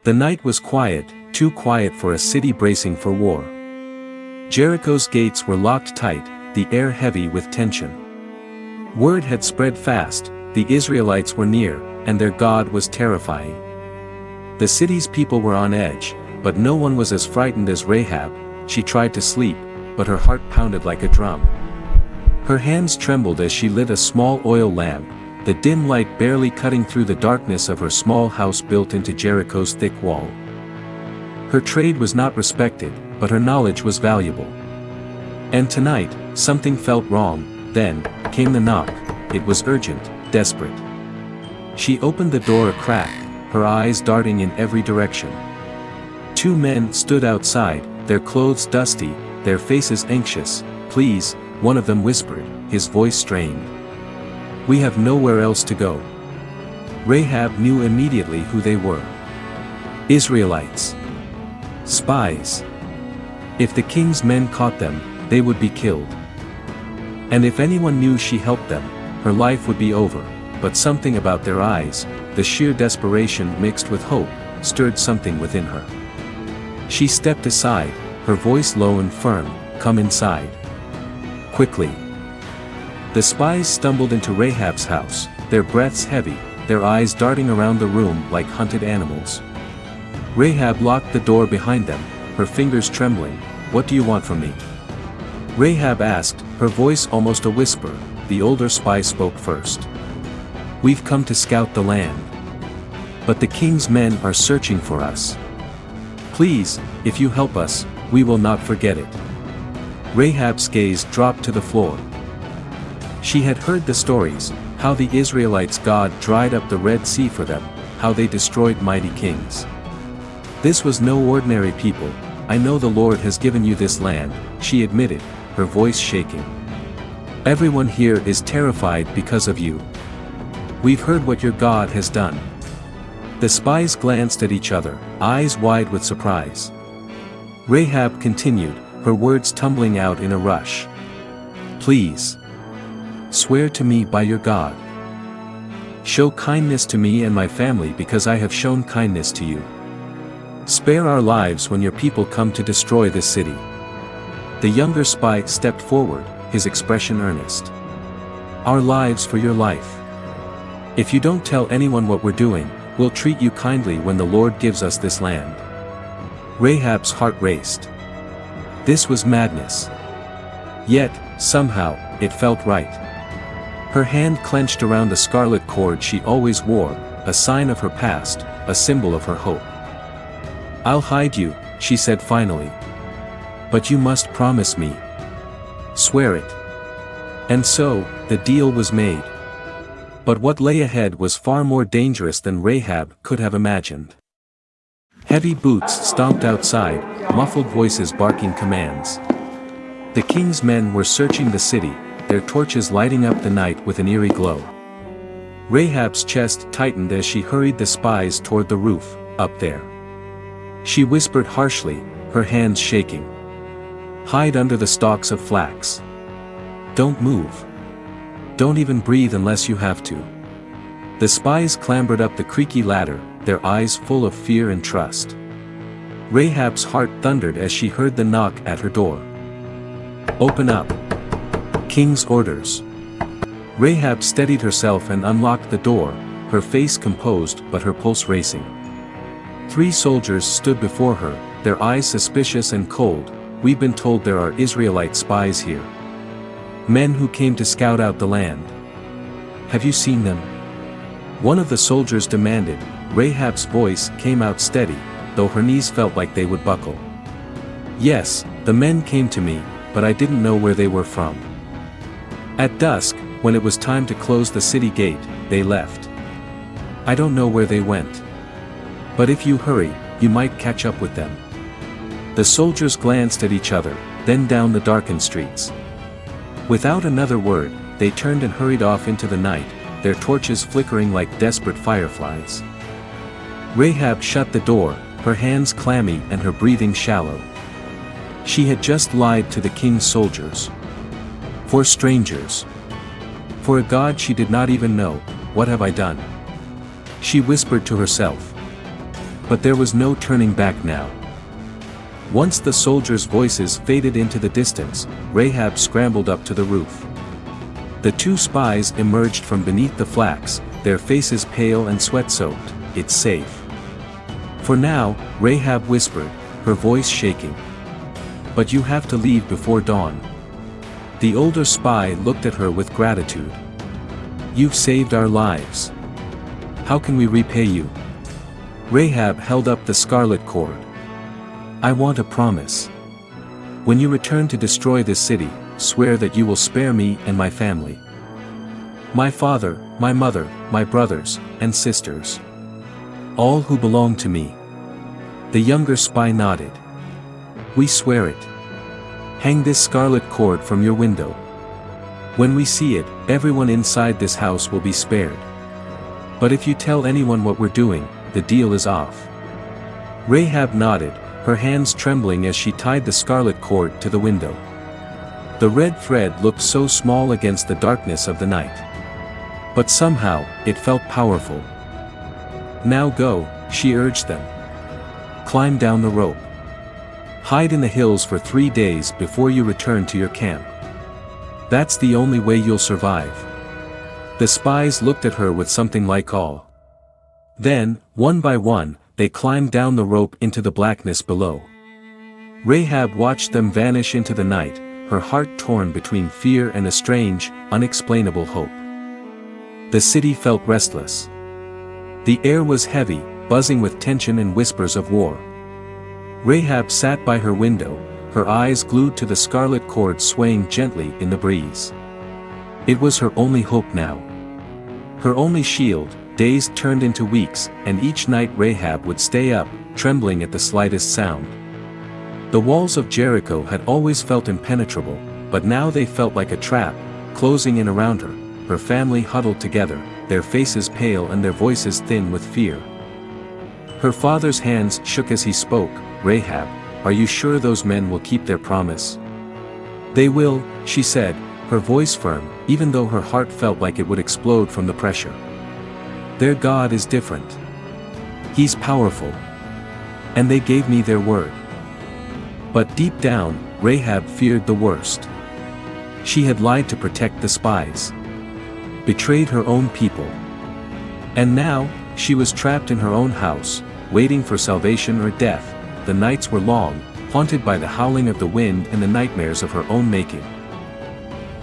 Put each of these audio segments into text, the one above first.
The night was quiet, too quiet for a city bracing for war. Jericho's gates were locked tight, the air heavy with tension. Word had spread fast, the Israelites were near, and their God was terrifying. The city's people were on edge, but no one was as frightened as Rahab. She tried to sleep, but her heart pounded like a drum. Her hands trembled as she lit a small oil lamp, the dim light barely cutting through the darkness of her small house built into Jericho's thick wall. Her trade was not respected, but her knowledge was valuable. And tonight, something felt wrong. Then came the knock. It was urgent, desperate. She opened the door a crack, her eyes darting in every direction. Two men stood outside, their clothes dusty, their faces anxious. "Please," one of them whispered, his voice strained. "We have nowhere else to go." Rahab knew immediately who they were. Israelites. Spies. If the king's men caught them, they would be killed. And if anyone knew she helped them, her life would be over. But something about their eyes, the sheer desperation mixed with hope, stirred something within her. She stepped aside, her voice low and firm, "Come inside. Quickly." The spies stumbled into Rahab's house, their breaths heavy, their eyes darting around the room like hunted animals. Rahab locked the door behind them, her fingers trembling. "What do you want from me?" Rahab asked, her voice almost a whisper. The older spy spoke first. "We've come to scout the land. But the king's men are searching for us. Please, if you help us, we will not forget it." Rahab's gaze dropped to the floor. She had heard the stories, how the Israelites' God dried up the Red Sea for them, how they destroyed mighty kings. This was no ordinary people. "I know the Lord has given you this land," she admitted, her voice shaking. "Everyone here is terrified because of you. We've heard what your God has done." The spies glanced at each other, eyes wide with surprise. Rahab continued, her words tumbling out in a rush. "Please. Swear to me by your God. Show kindness to me and my family because I have shown kindness to you. Spare our lives when your people come to destroy this city." The younger spy stepped forward, his expression earnest. "Our lives for your life. If you don't tell anyone what we're doing, we'll treat you kindly when the Lord gives us this land." Rahab's heart raced. This was madness. Yet, somehow, it felt right. Her hand clenched around the scarlet cord she always wore, a sign of her past, a symbol of her hope. "I'll hide you," she said finally. "But you must promise me. Swear it." And so, the deal was made. But what lay ahead was far more dangerous than Rahab could have imagined. Heavy boots stomped outside, muffled voices barking commands. The king's men were searching the city, their torches lighting up the night with an eerie glow. Rahab's chest tightened as she hurried the spies toward the roof, up there. She whispered harshly, her hands shaking. "Hide under the stalks of flax. Don't move. Don't even breathe unless you have to." The spies clambered up the creaky ladder, their eyes full of fear and trust. Rahab's heart thundered as she heard the knock at her door. "Open up. King's orders." Rahab steadied herself and unlocked the door, her face composed but her pulse racing. 3 soldiers stood before her, their eyes suspicious and cold. "We've been told there are Israelite spies here. Men who came to scout out the land. Have you seen them?" One of the soldiers demanded. Rahab's voice came out steady, though her knees felt like they would buckle. "Yes, the men came to me, but I didn't know where they were from. At dusk, when it was time to close the city gate, they left. I don't know where they went. But if you hurry, you might catch up with them." The soldiers glanced at each other, then down the darkened streets. Without another word, they turned and hurried off into the night, their torches flickering like desperate fireflies. Rahab shut the door, her hands clammy and her breathing shallow. She had just lied to the king's soldiers. For strangers. For a God she did not even know. "What have I done?" she whispered to herself. But there was no turning back now. Once the soldiers' voices faded into the distance, Rahab scrambled up to the roof. The two spies emerged from beneath the flax, their faces pale and sweat-soaked. "It's safe." "For now," Rahab whispered, her voice shaking. "But you have to leave before dawn." The older spy looked at her with gratitude. "You've saved our lives. How can we repay you?" Rahab held up the scarlet cord. "I want a promise. When you return to destroy this city, swear that you will spare me and my family. My father, my mother, my brothers, and sisters. All who belong to me." The younger spy nodded. "We swear it. Hang this scarlet cord from your window. When we see it, everyone inside this house will be spared. But if you tell anyone what we're doing, the deal is off." Rahab nodded, her hands trembling as she tied the scarlet cord to the window. The red thread looked so small against the darkness of the night. But somehow, it felt powerful. "Now go," she urged them. "Climb down the rope. Hide in the hills for 3 days before you return to your camp. That's the only way you'll survive." The spies looked at her with something like awe. Then, one by one, they climbed down the rope into the blackness below. Rahab watched them vanish into the night, her heart torn between fear and a strange, unexplainable hope. The city felt restless. The air was heavy, buzzing with tension and whispers of war. Rahab sat by her window, her eyes glued to the scarlet cord swaying gently in the breeze. It was her only hope now. Her only shield. Days turned into weeks, and each night Rahab would stay up, trembling at the slightest sound. The walls of Jericho had always felt impenetrable, but now they felt like a trap, closing in around her, her family huddled together, their faces pale and their voices thin with fear. Her father's hands shook as he spoke. "Rahab, are you sure those men will keep their promise?" "They will," she said, her voice firm, even though her heart felt like it would explode from the pressure. "Their God is different. He's powerful. And they gave me their word." But deep down, Rahab feared the worst. She had lied to protect the spies. Betrayed her own people. And now, she was trapped in her own house, waiting for salvation or death. The nights were long, haunted by the howling of the wind and the nightmares of her own making.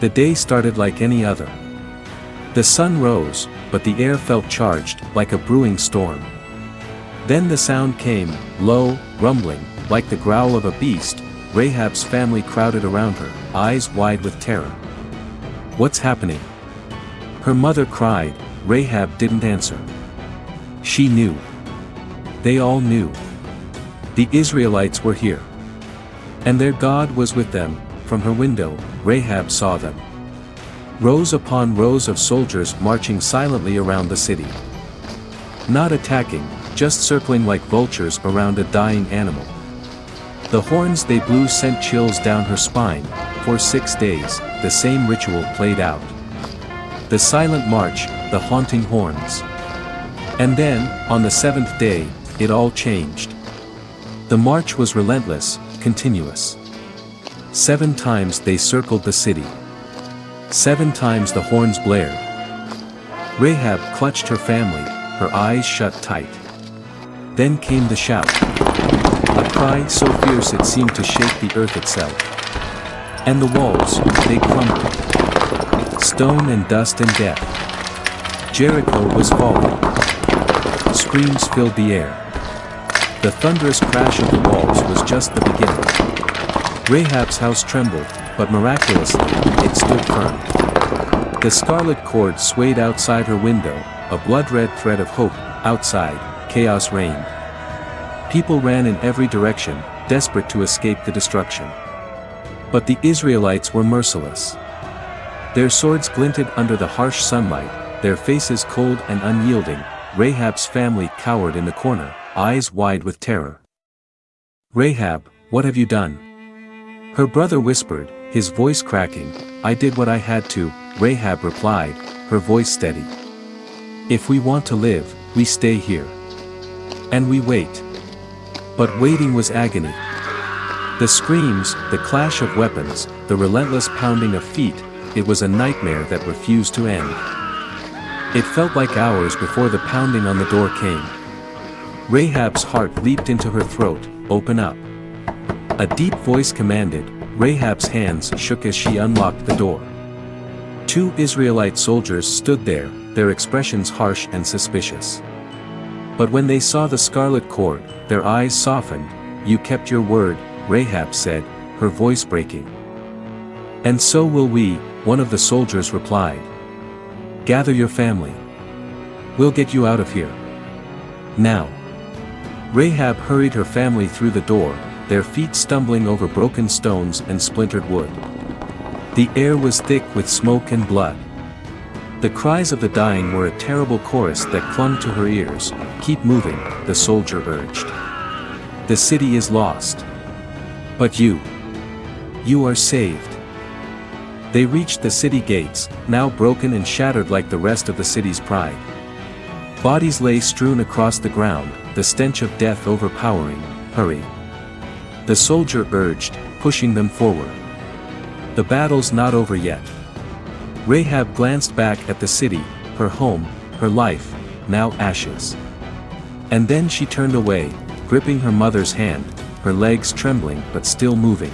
The day started like any other. The sun rose, but the air felt charged, like a brewing storm. Then the sound came, low, rumbling, like the growl of a beast. Rahab's family crowded around her, eyes wide with terror. "What's happening?" Her mother cried. Rahab didn't answer. She knew. They all knew. The Israelites were here. And their God was with them. From her window, Rahab saw them. Rows upon rows of soldiers marching silently around the city. Not attacking, just circling like vultures around a dying animal. The horns they blew sent chills down her spine. For 6 days, the same ritual played out. The silent march, the haunting horns. And then, on the 7th day, it all changed. The march was relentless, continuous. 7 times they circled the city. 7 times the horns blared. Rahab clutched her family, her eyes shut tight. Then came the shout. A cry so fierce it seemed to shake the earth itself. And the walls, they crumbled. Stone and dust and death. Jericho was falling. Screams filled the air. The thunderous crash of the walls was just the beginning. Rahab's house trembled, but miraculously, it stood firm. The scarlet cord swayed outside her window, a blood-red thread of hope. Outside, chaos reigned. People ran in every direction, desperate to escape the destruction. But the Israelites were merciless. Their swords glinted under the harsh sunlight, their faces cold and unyielding. Rahab's family cowered in the corner, eyes wide with terror. "Rahab, what have you done?" Her brother whispered, his voice cracking. "I did what I had to," Rahab replied, her voice steady. "If we want to live, we stay here. And we wait. But waiting was agony. The screams, the clash of weapons, the relentless pounding of feet, it was a nightmare that refused to end. It felt like hours before the pounding on the door came. Rahab's heart leaped into her throat. Open up. A deep voice commanded. Rahab's hands shook as she unlocked the door. 2 Israelite soldiers stood there, their expressions harsh and suspicious. But when they saw the scarlet cord, their eyes softened. You kept your word, Rahab said, her voice breaking. And so will we, one of the soldiers replied. Gather your family. We'll get you out of here. Now. Rahab hurried her family through the door, their feet stumbling over broken stones and splintered wood. The air was thick with smoke and blood. The cries of the dying were a terrible chorus that clung to her ears. Keep moving, the soldier urged. The city is lost. But you are saved. They reached the city gates, now broken and shattered like the rest of the city's pride. Bodies lay strewn across the ground, the stench of death overpowering. Hurry. The soldier urged, pushing them forward. The battle's not over yet. Rahab glanced back at the city, her home, her life, now ashes. And then she turned away, gripping her mother's hand, her legs trembling but still moving.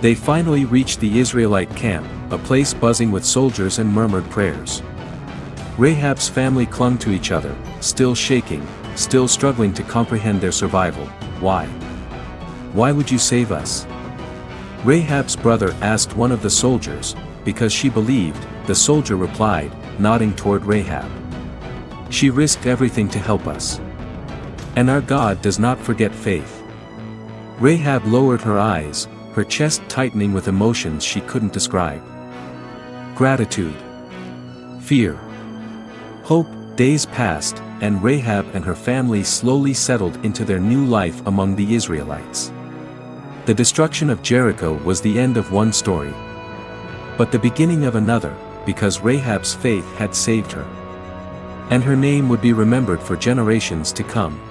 They finally reached the Israelite camp, a place buzzing with soldiers and murmured prayers. Rahab's family clung to each other, still shaking, still struggling to comprehend their survival. Why? Why would you save us? Rahab's brother asked one of the soldiers. Because she believed, the soldier replied, nodding toward Rahab. She risked everything to help us. And our God does not forget faith. Rahab lowered her eyes, her chest tightening with emotions she couldn't describe. Gratitude. Fear. Hope. Days passed, and Rahab and her family slowly settled into their new life among the Israelites. The destruction of Jericho was the end of one story. But the beginning of another, because Rahab's faith had saved her. And her name would be remembered for generations to come.